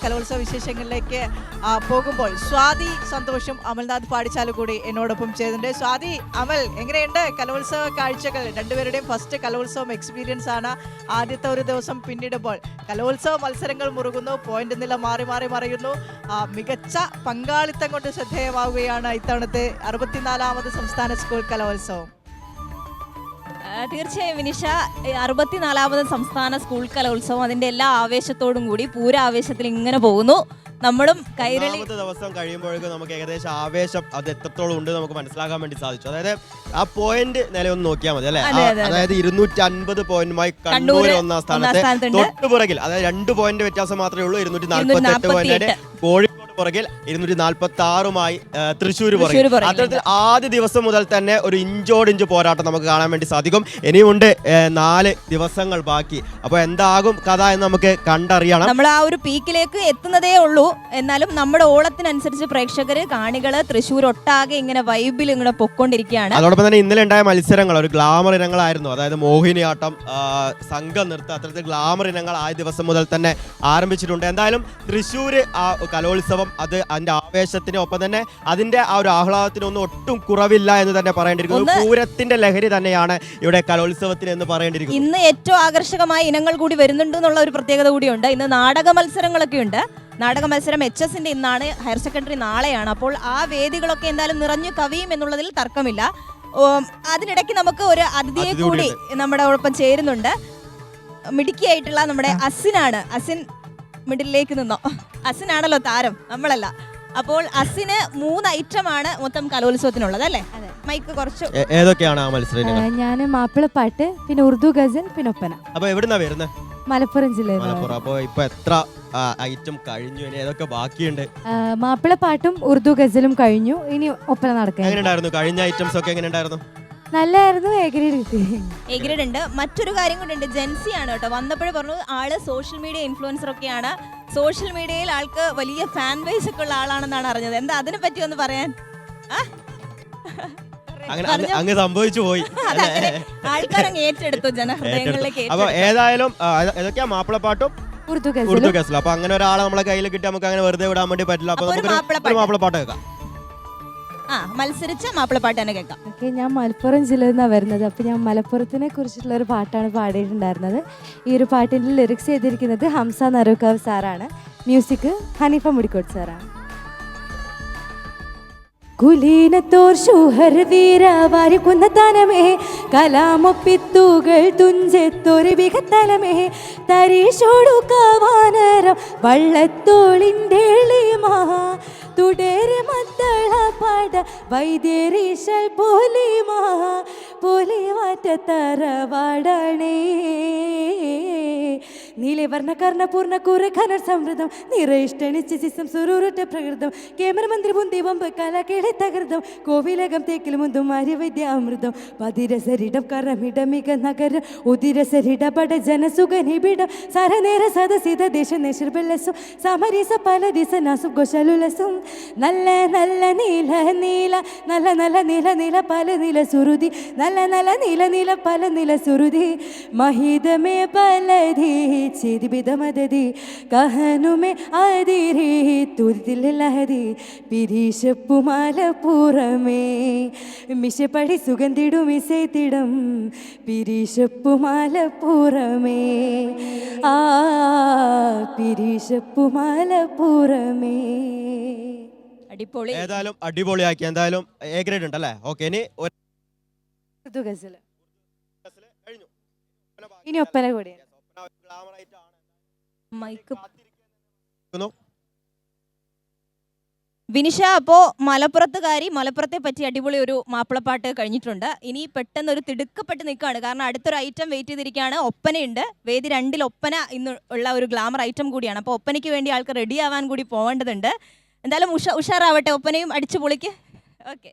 കലോത്സവ വിശേഷങ്ങളിലേക്ക് പോകുമ്പോൾ സ്വാതി സന്തോഷം അമൽനാഥ് പാടിച്ചാലും കൂടി എന്നോടൊപ്പം ചെയ്യുന്നുണ്ട്. സ്വാതി, അമൽ, എങ്ങനെയുണ്ട് കലോത്സവ കാഴ്ചകൾ? രണ്ടുപേരുടെയും ഫസ്റ്റ് കലോത്സവം എക്സ്പീരിയൻസ് ആണ്. ആദ്യത്തെ ഒരു ദിവസം പിന്നിടുമ്പോൾ കലോത്സവ മത്സരങ്ങൾ മുറുകുന്നു, പോയിന്റ് നില മാറി മാറി മറിയുന്നു. മികച്ച പങ്കാളിത്തം കൊണ്ട് ശ്രദ്ധേയമാവുകയാണ് ഇത്തവണത്തെ 64ാമത് സംസ്ഥാന സ്കൂൾ കലോത്സവം. തീർച്ചയായും വിനിഷ, 64ാമത് സംസ്ഥാന സ്കൂൾ കലോത്സവം അതിന്റെ എല്ലാ ആവേശത്തോടും കൂടി പൂരാവേശത്തിൽ ഇങ്ങനെ പോകുന്നു. നമ്മളും കൈരളി ദിവസം കഴിയുമ്പോഴേക്കും നമുക്ക് ഏകദേശം ആവേശം അത് എത്രത്തോളം ഉണ്ട് നമുക്ക് മനസ്സിലാക്കാൻ വേണ്ടി സാധിച്ചു. അതായത് ആ പോയിന്റ് നിലയൊന്ന് നോക്കിയാൽ മതി അല്ലെ. അതായത് 250 പോയിന്റുമായി കണ്ണൂർ ഒന്നാം സ്ഥാനത്ത്, തൊട്ടുപുറകിൽ അതായത് 2 പോയിന്റ് വ്യത്യാസം മാത്രമേ ഉള്ളൂ. 248 പോയിന്റ് കോഴിക്കോട് പുറകിൽ, 246മായി തൃശ്ശൂർ പുറകിൽ. അത്തരത്തിൽ ആദ്യ ദിവസം മുതൽ തന്നെ ഒരു ഇഞ്ചോടിഞ്ച് പോരാട്ടം നമുക്ക് കാണാൻ വേണ്ടി സാധിക്കും. ഇനിയുമുണ്ട് 4 ദിവസങ്ങൾ ബാക്കി. അപ്പൊ എന്താകും കഥ എന്ന് നമുക്ക് കണ്ടറിയണം. നമ്മൾ ആ ഒരു പീക്കിലേക്ക് എത്തുന്നതേ ഉള്ളൂ. എന്നാലും നമ്മുടെ ഓളത്തിനനുസരിച്ച് പ്രേക്ഷകര്, കാണികള് തൃശ്ശൂർ ഒട്ടാകെ ഇങ്ങനെ വൈബിൽ ഇങ്ങനെ പൊക്കൊണ്ടിരിക്കുകയാണ്. അതോടൊപ്പം തന്നെ ഇന്നലെ ഉണ്ടായ മത്സരങ്ങൾ ഒരു ഗ്ലാമർ ഇനങ്ങളായിരുന്നു. അതായത് മോഹിനിയാട്ടം, സംഘം നൃത്തം, അത്തരത്തിൽ ഗ്ലാമർ ഇനങ്ങൾ ആദ്യ ദിവസം മുതൽ തന്നെ ആരംഭിച്ചിട്ടുണ്ട്. എന്തായാലും തൃശ്ശൂര് ആ കലോത്സവം അത് അതിന്റെ ആവേശത്തിന് ഒപ്പം തന്നെ അതിന്റെ ആ ഒരു ആഹ്ലാദത്തിനൊന്നും ഒട്ടും കുറവില്ല എന്ന് തന്നെ പറയേണ്ടിയിരിക്കുന്നു. പൂരത്തിന്റെ ലഹരി തന്നെയാണ് ഇവിടെ കലോത്സവത്തിന് എന്ന് പറയേണ്ടിയിരിക്കുന്നു. ഇന്ന് ഏറ്റവും ആകർഷകമായ ഇനങ്ങൾ കൂടി വരുന്നുണ്ട് എന്നുള്ള ഒരു പ്രത്യേകത കൂടിയുണ്ട്. ഇന്ന് നാടക മത്സരങ്ങളൊക്കെ ഉണ്ട്. നാടക മത്സരം HS-ന്റെ ഇന്നാണ്, ഹയർ സെക്കൻഡറി നാളെയാണ്. അപ്പോൾ ആ വേദികളൊക്കെ എന്തായാലും നിറഞ്ഞു കവിയും എന്നുള്ളതിൽ തർക്കമില്ല. അതിനിടയ്ക്ക് നമുക്ക് ഒരു അതിഥിയെ കൂടി നമ്മുടെ ഒപ്പം ചേരുന്നുണ്ട്. മിടുക്കിയായിട്ടുള്ള നമ്മുടെ അസിനാണ്. അസിൻ മിഡിലേക്ക് നിന്നോ? അസിനാണല്ലോ താരം, നമ്മളല്ല. അപ്പോൾ അസിന് 3 ഐറ്റമാണ് മൊത്തം കലോത്സവത്തിനുള്ളത് അല്ലേ? മൈക്ക് കുറച്ച്. ഏതൊക്കെയാണ് ആ മത്സരങ്ങൾ? ഞാൻ മാപ്പിളപ്പാട്ട്, പിന്നെ ഉറുദു ഗസൽ, പിന്നെ ഒപ്പന. അപ്പൊ എവിടുന്നാ വരുന്നത്? മലപ്പുറം ജില്ലയിൽ. അപ്പൊ ഇപ്പൊ എത്ര ഐറ്റം കഴിഞ്ഞു? ഇനി ഏതൊക്കെ ബാക്കിയുണ്ട്? മാപ്പിളപ്പാട്ടും ഉറുദു ഗസലും കഴിഞ്ഞു. ഇനി ഒപ്പന നടക്കുക. എങ്ങനെയുണ്ടായിരുന്നു കഴിഞ്ഞ ഐറ്റംസ് ഒക്കെ? എങ്ങനെയുണ്ടായിരുന്നു? നല്ലായിരുന്നു. എ ഗ്രേഡ് ഉണ്ട്. മറ്റൊരു കാര്യം കൂടെ ജെൻസി ആണ് കേട്ടോ. വന്നപ്പോഴേ പറഞ്ഞു ആള് സോഷ്യൽ മീഡിയ ഇൻഫ്ലുവൻസർ ഒക്കെയാണ്. സോഷ്യൽ മീഡിയയിൽ ആൾക്ക് വലിയ ഫാൻ ബേസ് ഒക്കെ ഉള്ള ആളാണെന്നാണ് അറിഞ്ഞത്. എന്താ അതിനെ പറ്റി ഒന്ന് പറയാൻ? അങ്ങ് സംഭവിച്ചു പോയി. ആൾക്കാരങ്ങ് ഏറ്റെടുത്തു, ജനഹൃദയങ്ങളിലേക്ക്. അപ്പൊ ഏതായാലും ഏതൊക്കെയാ? മാപ്പിളപ്പാട്ടും ഉറുദു ഗസലും. അപ്പൊ അങ്ങനെ ഒരാളെ നമ്മളെ കയ്യിൽ കിട്ടി നമുക്ക് അങ്ങനെ വെറുതെ വിടാൻ വേണ്ടി പറ്റില്ല. അപ്പൊ നമുക്ക് മാപ്പിളപ്പാട്ട് കേൾക്കാം. മത്സരിച്ച മാപ്പിളപ്പാട്ട് തന്നെ കേൾക്കാം. ഓക്കെ, ഞാൻ മലപ്പുറം ജില്ലയിൽ നിന്നാണ് വരുന്നത്. അപ്പോൾ ഞാൻ മലപ്പുറത്തിനെ കുറിച്ചിട്ടുള്ള ഒരു പാട്ടാണ് പാടിയിട്ടുണ്ടായിരുന്നത്. ഈ ഒരു പാട്ടിൻ്റെ ലിറിക്സ് ചെയ്തിരിക്കുന്നത് ഹംസ നരൂക്കാവ് സാറാണ്. മ്യൂസിക് ഹനീഫ മുടിക്കോട്ട് സാറാണ്. കുലീനത്തോർ ശൂഹർ വീര വാരിക്കുന്ന തനമേ, കലാമൊപ്പിത്തൂകൾ തുഞ്ചെത്തൊരു വികത്തലമേ, തരീശോടു കാവാനരം വള്ളത്തോളിൻ്റെ എളിമാ, തുടരെ മദ്ദള പാട വൈദ്യരീശൽ പോലിമാ, പോലിമാറ്റ തറവാടണേ, നീലവർണ്ണ കർണപൂർണ്ണ കൂറ ഖനർ സമൃദ്ധം, നിറയിഷ്ടണിച്ച് സിസം സുരൂറുറ്റ പ്രകൃതം, കേമരമന്ത്രി ബുന്തി വമ്പ് കലകേളി തകൃതം, കോവിലകം തേക്കിൽ മുന്തും ആര്യവൈദ്യ അമൃതം, പതിരസരിടം കറമിടമിക നഗരം, ഉദിരസരിടപട ജനസുഖനിബിടം, സരനേര സദസിത ദേശ നേശർബല്ലസും, സമരീസ പല ദിസ നാസും ഗോശലുലസും, നല്ല നല്ല നീല നീല നല്ല നല്ല നീല നീല പല നീല സുരുതി, നല്ല നല്ല നീല നീല പല നീല സുരുതി, മഹിതമേ പലധി ചിരിബിതമദതി, കഹനുമേ ആദിരി തുരിതിൽ ലഹരി, പിരീശപ്പുമാല പൂറമേ, മിശപ്പടി സുഗന്ധിടും ഇസൈത്തിടം, പിരീശപ്പുമാല പൂറമേ, ആ പിരീശപ്പുമാല പൂറമേ. അടിപൊളി. ഏതായാലും അടിപൊളിയാക്കി. എന്തായാലും എ ഗ്രേഡ് ഉണ്ടല്ലേ? ഓക്കെ, ഇനി ഒപ്പന കൂടി. വിനിഷ, അപ്പോ മലപ്പുറത്തുകാരി, മലപ്പുറത്തെ പറ്റി അടിപൊളി ഒരു മാപ്പിളപ്പാട്ട് കഴിഞ്ഞിട്ടുണ്ട്. ഇനി പെട്ടെന്ന് ഒരു തിടുക്കപ്പെട്ട് നിൽക്കുകയാണ്. കാരണം അടുത്തൊരു ഐറ്റം വെയിറ്റ് ചെയ്തിരിക്കുകയാണ്. ഒപ്പനയുണ്ട്. വേദി 2 ഒപ്പന ഇന്ന് ഉള്ള ഒരു ഗ്ലാമർ ഐറ്റം കൂടിയാണ്. അപ്പോൾ ഒപ്പനയ്ക്ക് വേണ്ടി ആൾക്ക് റെഡി ആവാൻ കൂടി പോകേണ്ടതുണ്ട്. എന്തായാലും ഉഷാറാവട്ടെ, ഒപ്പനയും അടിച്ചു പൊളിക്ക്. ഓക്കെ.